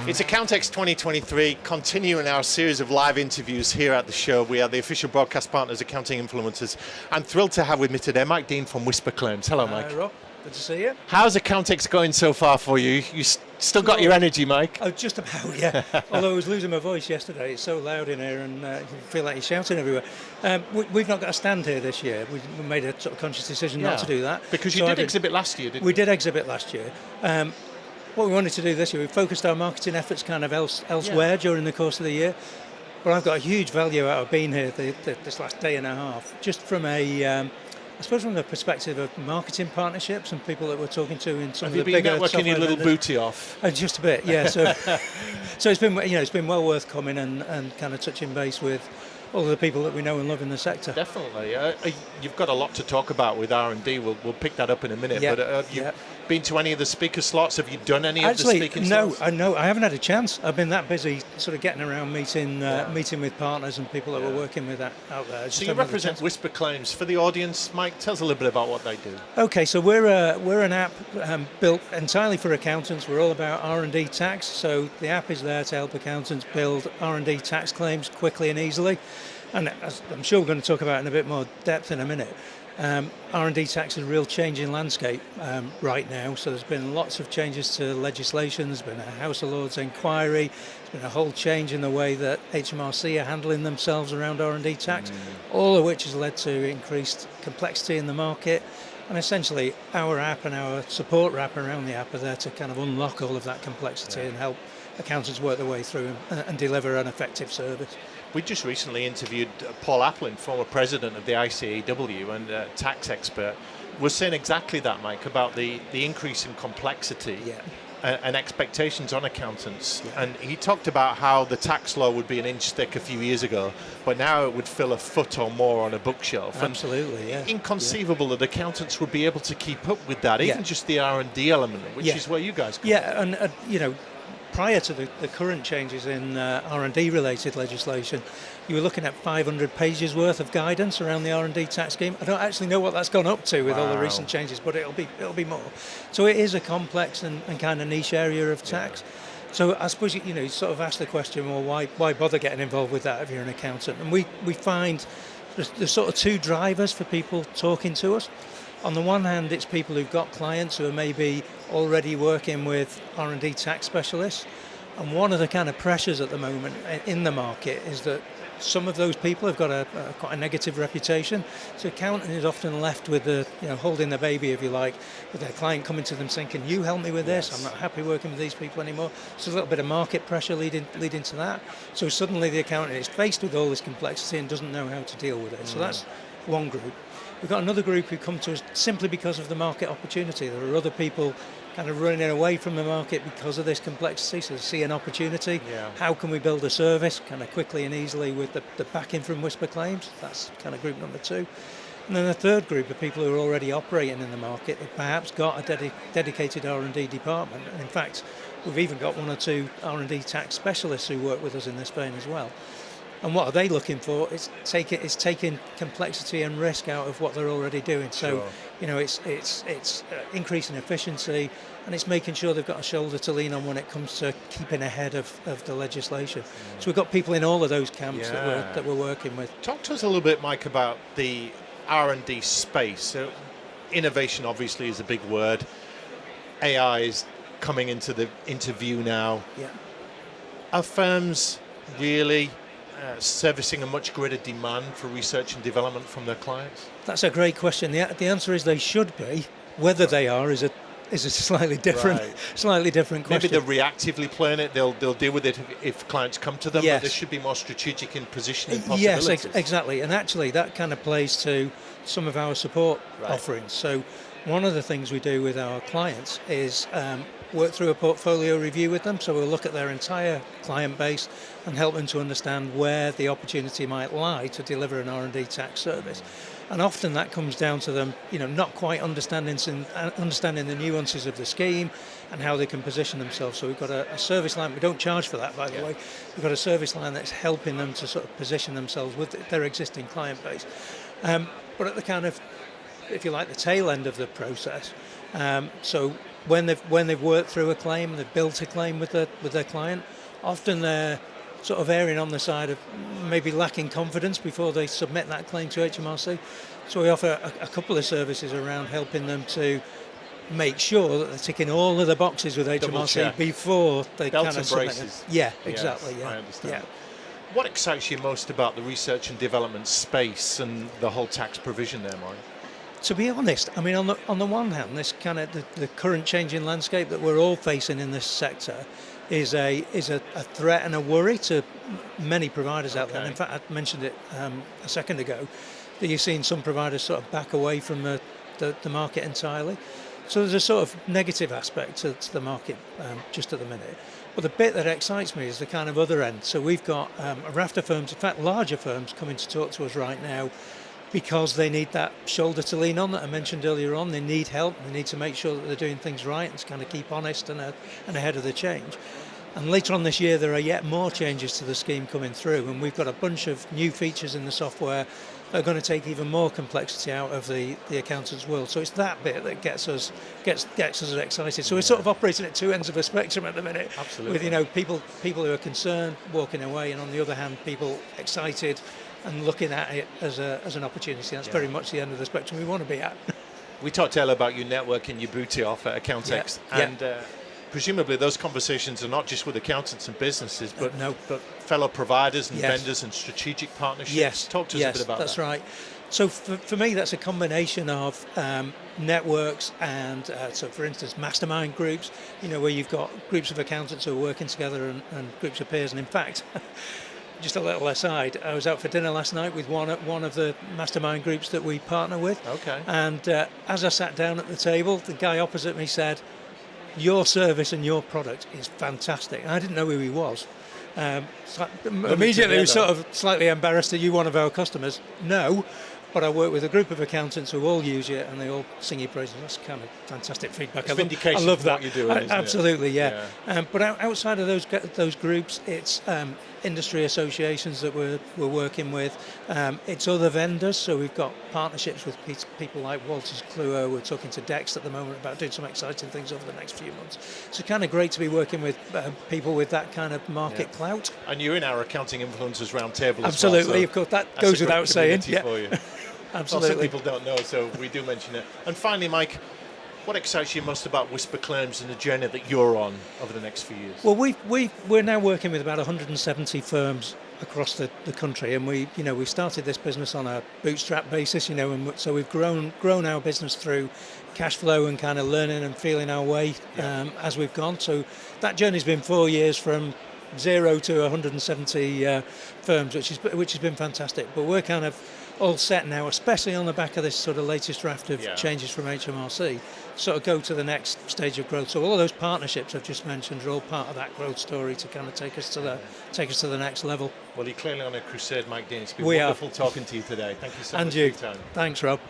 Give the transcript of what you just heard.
It's Accountex 2023, continuing our series of live interviews here at the show. We are the official broadcast partners, Accounting Influencers. I'm thrilled to have with me today Mike Dean from WhisperClaims. Hello, Mike. Hi, Rob. Good to see you. How's Accountex going so far for you? You still got your energy, Mike? Oh, just about, yeah. Although I was losing my voice yesterday. It's so loud in here and you feel like you're shouting everywhere. We've not got a stand here this year. We made a sort of conscious decision not to do that. Because you did exhibit last year, didn't you? We did exhibit last year. What we wanted to do this year, we focused our marketing efforts kind of elsewhere during the course of the year. But I've got a huge value out of being here this last day and a half, just from I suppose from the perspective of marketing partnerships and people that we're talking to in some of the bigger software vendors. Have you been networking your little booty off? Just a bit, yeah. So it's been it's been well worth coming and kind of touching base with all of the people that we know and love in the sector. Definitely. You've got a lot to talk about with R&D. We'll pick that up in a minute. Yeah. But have you been to any of the speaker slots? Have you done any of the speaking slots? No, I haven't had a chance. I've been that busy sort of getting around meeting with partners and people that we're working with out there. So you represent WhisperClaims. For the audience, Mike, tell us a little bit about what they do. Okay, so we're an app built entirely for accountants. We're all about R&D tax. So the app is there to help accountants build R&D tax claims quickly and easily. And as I'm sure we're going to talk about in a bit more depth in a minute, R&D tax is a real change in landscape right now. So there's been lots of changes to legislation. There's been a House of Lords inquiry. There's been a whole change in the way that HMRC are handling themselves around R&D tax, all of which has led to increased complexity in the market. And essentially, our app and our support wrap around the app are there to kind of unlock all of that complexity and help accountants work their way through and deliver an effective service. We just recently interviewed Paul Applin, former president of the ICAEW and tax expert, was saying exactly that, Mike, about the increase in complexity and expectations on accountants. Yeah. And he talked about how the tax law would be an inch thick a few years ago, but now it would fill a foot or more on a bookshelf. Absolutely, and inconceivable that accountants would be able to keep up with that, even just the R&D element, which is where you guys come from. And prior to the current changes in R&D related legislation, you were looking at 500 pages worth of guidance around the R&D tax scheme. I don't actually know what that's gone up to with all the recent changes, but it'll be more. So it is a complex and kind of niche area of tax. So I suppose you sort of ask the question, well, why bother getting involved with that if you're an accountant? And we find there's sort of two drivers for people talking to us. On the one hand, it's people who've got clients who are maybe already working with R&D tax specialists. And one of the kind of pressures at the moment in the market is that some of those people have got quite a negative reputation. So accountant is often left with holding the baby, if you like, with their client coming to them saying, can you help me with this? I'm not happy working with these people anymore. So a little bit of market pressure leading to that. So suddenly the accountant is faced with all this complexity and doesn't know how to deal with it. So that's one group. We've got another group who come to us simply because of the market opportunity. There are other people kind of running away from the market because of this complexity, so they see an opportunity. Yeah. How can we build a service kind of quickly and easily with the backing from WhisperClaims? That's kind of group number two. And then the third group of people who are already operating in the market have perhaps got a dedicated R&D department. And in fact, we've even got one or two R&D tax specialists who work with us in this vein as well. And what are they looking for? It's taking complexity and risk out of what they're already doing. So, it's increasing efficiency, and it's making sure they've got a shoulder to lean on when it comes to keeping ahead of the legislation. So we've got people in all of those camps that we're working with. Talk to us a little bit, Mike, about the R&D space. So innovation obviously is a big word. AI is coming into view now. Yeah. Are firms really servicing a much greater demand for research and development from their clients? That's a great question. The answer is they should be. Whether they are is a slightly different question. Maybe they're reactively playing it. They'll deal with it if clients come to them. Yes. But they should be more strategic in positioning possibilities. Yes, exactly. And actually, that kind of plays to some of our support offerings. So one of the things we do with our clients is work through a portfolio review with them. So we'll look at their entire client base and help them to understand where the opportunity might lie to deliver an R&D tax service. And often that comes down to them, not quite understanding the nuances of the scheme and how they can position themselves. So we've got a service line. We don't charge for that, by the way. We've got a service line that's helping them to sort of position themselves with their existing client base. But at the kind of, if you like, the tail end of the process, So when they've worked through a claim, they've built a claim with their client, often they're sort of erring on the side of maybe lacking confidence before they submit that claim to HMRC. So we offer a couple of services around helping them to make sure that they're ticking all of the boxes with HMRC before they Belt kind of and submit braces. it. Yeah, exactly. Yes, yeah, I understand. yeah. What excites you most about the research and development space and the whole tax provision there, Mike? To be honest, I mean, on the one hand, this kind of the current changing landscape that we're all facing in this sector is a threat and a worry to many providers out there. And in fact, I mentioned it a second ago, that you're seeing some providers sort of back away from the market entirely. So there's a sort of negative aspect to the market just at the minute. But the bit that excites me is the kind of other end. So we've got a raft of firms, in fact larger firms, coming to talk to us right now because they need that shoulder to lean on that I mentioned earlier on. They need help. They need to make sure that they're doing things right and to kind of keep honest and ahead of the change. And later on this year, there are yet more changes to the scheme coming through, and we've got a bunch of new features in the software that are going to take even more complexity out of the accountant's world. So it's that bit that gets us excited. So we're sort of operating at two ends of a spectrum at the minute. Absolutely. With people who are concerned walking away, and on the other hand, people excited and looking at it as an opportunity. That's very much the end of the spectrum we want to be at. We talked earlier about your network and your booty off at Accountex, and presumably those conversations are not just with accountants and businesses, but fellow providers and vendors and strategic partnerships. Yes, talk to us a bit about that. That's right. So for me, that's a combination of networks and, so for instance, mastermind groups, where you've got groups of accountants who are working together and groups of peers. And in fact, just a little aside, I was out for dinner last night with one of the mastermind groups that we partner with. Okay. And as I sat down at the table, the guy opposite me said, "Your service and your product is fantastic." And I didn't know who he was. Immediately, I was sort of slightly embarrassed. Are you one of our customers? No. But I work with a group of accountants who all use it and they all sing your praises. That's kind of fantastic feedback. I love that. What you're doing, isn't absolutely, it? Yeah. But outside of those groups, it's industry associations that we're working with. It's other vendors. So we've got partnerships with people like Walters Kluwer. We're talking to Dex at the moment about doing some exciting things over the next few months. So kind of great to be working with people with that kind of market clout. And you're in our Accounting Influencers Roundtable Absolutely, as well. So of course, that goes without saying. Yeah. For you. Absolutely. Some people don't know, so we do mention it. And finally, Mike, what excites you most about WhisperClaims and the journey that you're on over the next few years? Well, we're now working with about 170 firms across the country, and we started this business on a bootstrap basis, and so we've grown our business through cash flow and kind of learning and feeling our way as we've gone. So that journey's been 4 years from 0 to 170 firms, which has been fantastic. But we're kind of all set now, especially on the back of this sort of latest draft of changes from HMRC, sort of go to the next stage of growth. So all of those partnerships I've just mentioned are all part of that growth story to kind of take us to the next level. Well, you're clearly on a crusade, Mike Dean. It's been wonderful talking to you today. Thank you so much for your time. Thanks, Rob.